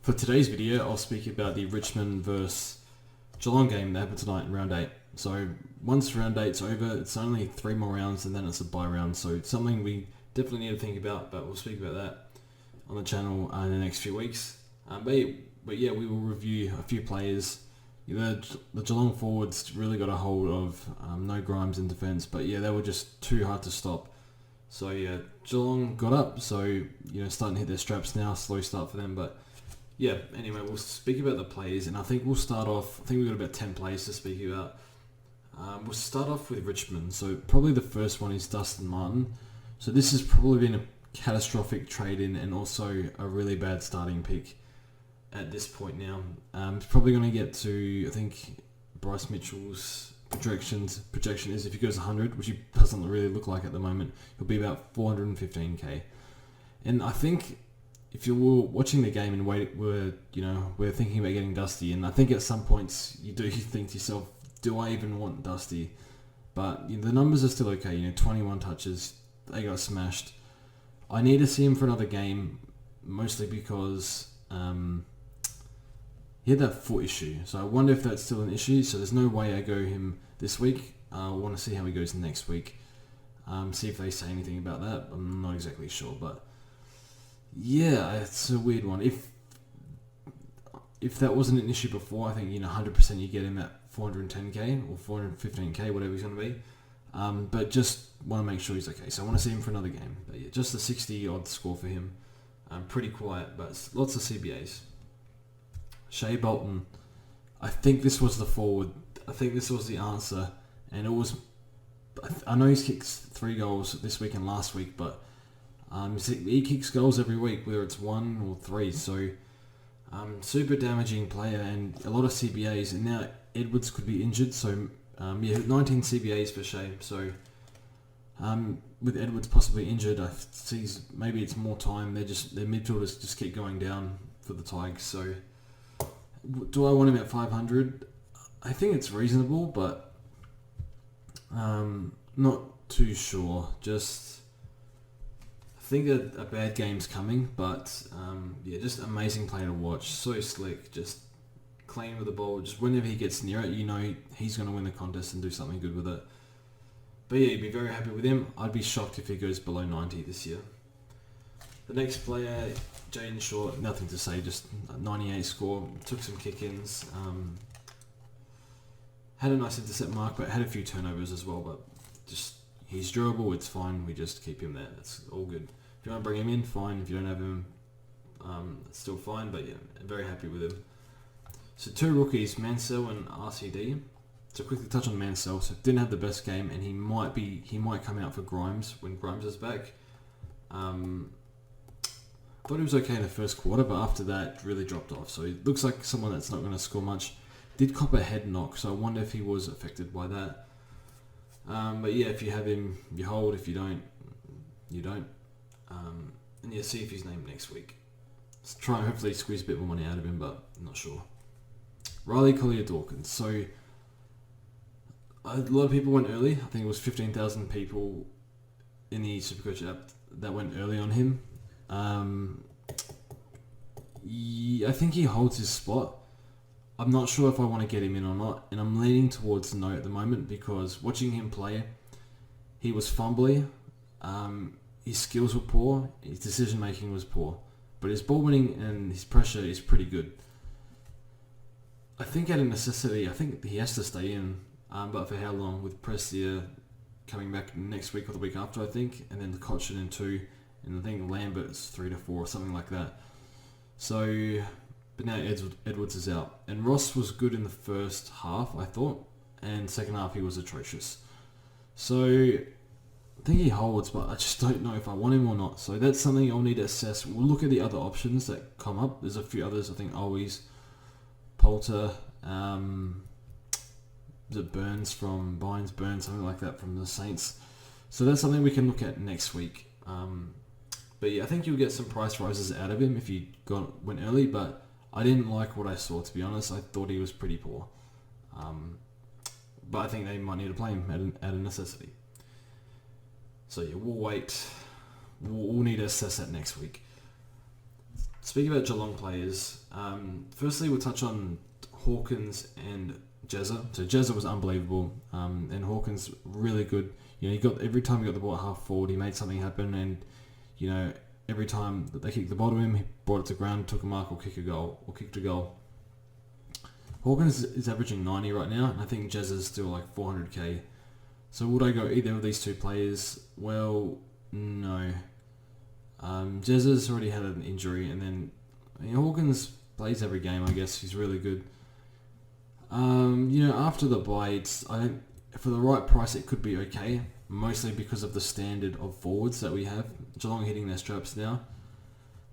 For today's video, I'll speak about the Richmond versus Geelong game that happened tonight in round 8. So once round 8's over, it's only 3 more rounds and then it's a bye round. So it's something we definitely need to think about, but we'll speak about that on the channel in the next few weeks. But yeah, we will review a few players. The Geelong forwards really got a hold of no Grimes in defence, but yeah, they were just too hard to stop. So yeah, Geelong got up, so starting to hit their straps now. Slow start for them, but yeah. Anyway, we'll speak about the players, and I think we'll start off. I think we've got about 10 players to speak about. We'll start off with Richmond. So probably the first one is Dustin Martin. So this has probably been a catastrophic trade-in and also a really bad starting pick at this point now. It's probably going to get to, I think, Bryce Mitchell's projection is if he goes 100, which he doesn't really look like at the moment, he'll be about 415k. And I think if you were watching the game and we're thinking about getting Dusty, and I think at some points you think to yourself, do I even want Dusty? But the numbers are still okay. 21 touches, they got smashed. I need to see him for another game, mostly because he had that foot issue. So I wonder if that's still an issue. So there's no way I go him this week. I want to see how he goes next week. See if they say anything about that. I'm not exactly sure, but yeah, it's a weird one. If that wasn't an issue before, I think 100% you get him at 410k or 415k, whatever he's going to be. But just want to make sure he's okay. So I want to see him for another game. But yeah, just a 60 odd score for him. Pretty quiet, but lots of CBAs. Shea Bolton. I think this was the forward. I think this was the answer, and it was. I know he's kicked 3 goals this week and last week, but he kicks goals every week, whether it's 1 or 3. So super damaging player and a lot of CBAs. And now Edwards could be injured, so 19 CBAs for Shea. So with Edwards possibly injured, I see maybe it's more time. Their midfielders just keep going down for the Tigers. So do I want him at 500? I think it's reasonable, but not too sure. Just I think a bad game's coming, but yeah, just amazing player to watch. So slick, just clean with the ball. Just whenever he gets near it, he's going to win the contest and do something good with it. But yeah, you'd be very happy with him. I'd be shocked if he goes below 90 this year. The next player, Jaden Short, nothing to say, just a 98 score, took some kick-ins, had a nice intercept mark, but had a few turnovers as well, but just, he's durable, it's fine, we just keep him there, that's all good. If you want to bring him in, fine, if you don't have him, it's still fine, but yeah, I'm very happy with him. So 2 rookies, Mansell and RCD. So quickly touch on Mansell, so didn't have the best game, and he might come out for Grimes when Grimes is back. Thought he was okay in the first quarter, but after that, really dropped off. So he looks like someone that's not going to score much. Did cop a head knock, so I wonder if he was affected by that. But yeah, if you have him, you hold. If you don't, you don't. And yeah, see if he's named next week. Let's try and hopefully squeeze a bit more money out of him, but I'm not sure. Riley Collier-Dawkins. So a lot of people went early. I think it was 15,000 people in the Supercoach app that went early on him. I think he holds his spot. I'm not sure if I want to get him in or not, and I'm leaning towards no at the moment because watching him play, he was fumbly, his skills were poor, his decision making was poor, but his ball winning and his pressure is pretty good. I think at a necessity, I think he has to stay in, but for how long? With Prestia coming back next week or the week after, I think, and then the Cochin in 2. And I think Lambert's 3 to 4 or something like that. So, but now Edwards is out. And Ross was good in the first half, I thought. And second half, he was atrocious. So, I think he holds, but I just don't know if I want him or not. So that's something I'll need to assess. We'll look at the other options that come up. There's a few others, I think Always, Poulter, is it Burns, something like that from the Saints. So that's something we can look at next week. But yeah, I think you'll get some price rises out of him if you went early, but I didn't like what I saw, to be honest. I thought he was pretty poor. But I think they might need to play him at a necessity. So yeah, we'll wait. We'll need to assess that next week. Speaking about Geelong players, firstly we'll touch on Hawkins and Jezza. So Jezza was unbelievable, and Hawkins really good. He got every time he got the ball at half forward, he made something happen, and every time that they kicked the ball to him, he brought it to ground, took a mark, or kicked a goal. Hawkins is averaging 90 right now, and I think Jezza's still like 400k. So would I go either of these two players? Well, no. Jezza's already had an injury, and then Hawkins plays every game. I guess he's really good. After the bye, for the right price, it could be okay. Mostly because of the standard of forwards that we have. Geelong hitting their straps now.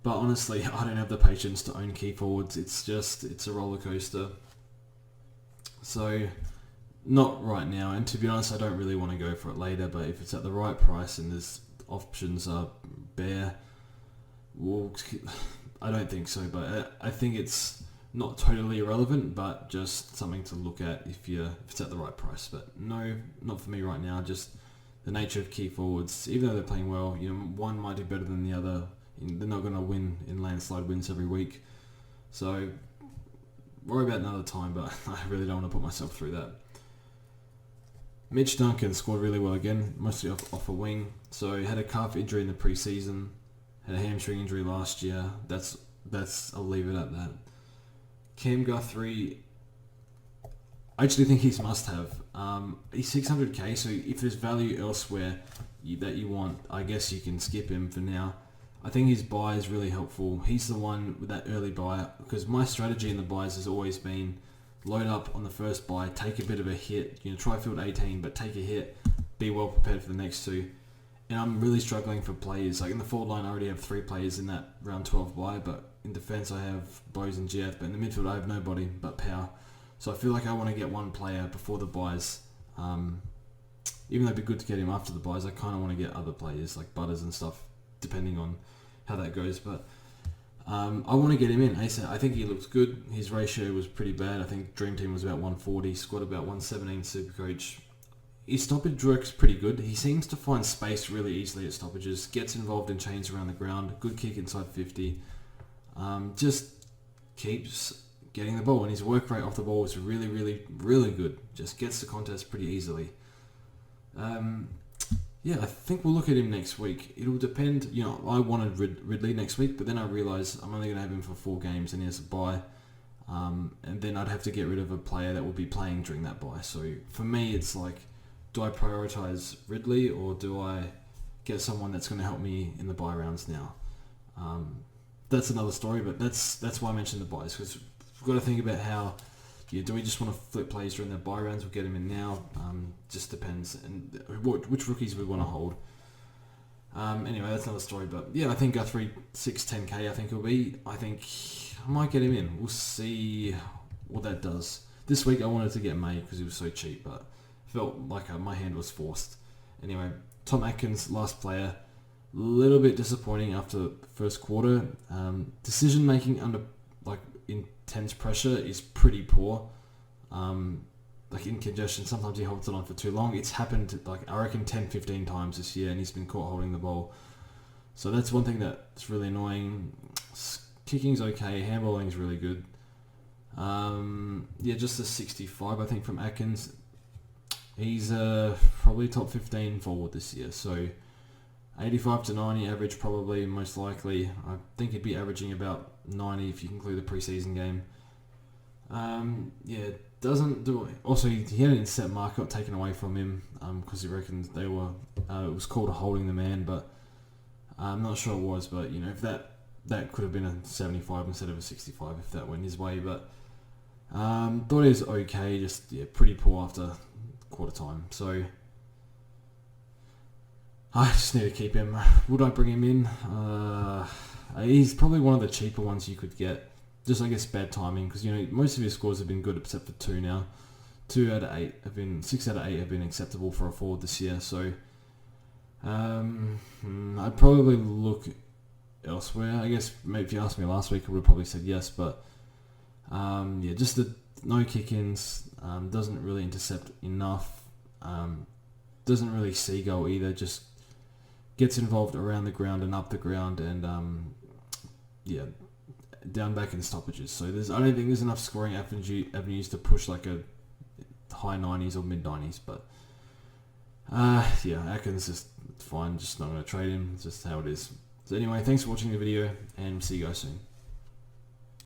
But honestly, I don't have the patience to own key forwards. It's a roller coaster. So, not right now. And to be honest, I don't really want to go for it later. But if it's at the right price and there's options are bare, well, I don't think so. But I think it's not totally irrelevant, but just something to look at if it's at the right price. But no, not for me right now. Just the nature of key forwards, even though they're playing well, one might do better than the other. They're not going to win in landslide wins every week. So worry about another time, but I really don't want to put myself through that. Mitch Duncan scored really well again, mostly off a wing. So he had a calf injury in the preseason, had a hamstring injury last year. That's I'll leave it at that. Cam Guthrie, I actually think he's must-have. He's 600k, so if there's value elsewhere that you want, I guess you can skip him for now. I think his buy is really helpful. He's the one with that early buy, because my strategy in the buys has always been load up on the first buy, take a bit of a hit, try field 18, but take a hit, be well prepared for the next two. And I'm really struggling for players. Like in the forward line, I already have 3 players in that round 12 buy, but in defence I have Bose and GF, but in the midfield I have nobody but Power. So I feel like I want to get one player before the buys. Even though it'd be good to get him after the buys, I kind of want to get other players like Butters and stuff, depending on how that goes. But I want to get him in. I think he looks good. His ratio was pretty bad. I think Dream Team was about 140, scored about 117 Supercoach. His stoppage work's pretty good. He seems to find space really easily at stoppages, gets involved in chains around the ground, good kick inside 50. Just keeps getting the ball, and his work rate off the ball is really, really, really good. Just gets the contest pretty easily. I think we'll look at him next week. It'll depend. I wanted Ridley next week, but then I realised I'm only going to have him for 4 games, and he has a bye. And then I'd have to get rid of a player that will be playing during that bye. So for me, it's like, do I prioritise Ridley, or do I get someone that's going to help me in the bye rounds now? That's another story, but that's why I mentioned the buys, because we've got to think about how, do we just want to flip plays during their bye rounds? We'll get him in now. Just depends, and which rookies we want to hold. Anyway, that's another story, but yeah, I think Guthrie 610k. I think he'll be. I think I might get him in. We'll see what that does. This week I wanted to get May because he was so cheap, but felt like my hand was forced. Anyway, Tom Atkins, last player. A little bit disappointing after the first quarter. Decision making under intense pressure is pretty poor. In congestion, sometimes he holds it on for too long. It's happened I reckon 10-15 times this year, and he's been caught holding the ball. So that's one thing that's really annoying. Kicking's okay, handballing's really good. Just a 65 I think from Atkins. He's probably top 15 forward this year, so 85 to 90 average probably, most likely. I think he'd be averaging about 90 if you include the preseason game. Doesn't do it. Also, he had an intercept mark got taken away from him because he reckoned they were. It was called holding the man, but I'm not sure it was. But if that could have been a 75 instead of a 65 if that went his way. But thought he was okay. Just pretty poor after quarter time. So I just need to keep him. Would I bring him in? He's probably one of the cheaper ones you could get. Just, I guess, bad timing, because most of his scores have been good except for 2 now. 6 out of 8 have been acceptable for a forward this year. So I'd probably look elsewhere. I guess maybe if you asked me last week, I would have probably said yes. But just the no kick-ins, doesn't really intercept enough. Doesn't really see goal either. Just gets involved around the ground and up the ground, and down back in stoppages. So I don't think there's enough scoring avenues to push like a high 90s or mid 90s. But yeah, Atkins just fine. Just not going to trade him. It's just how it is. So anyway, thanks for watching the video, and see you guys soon.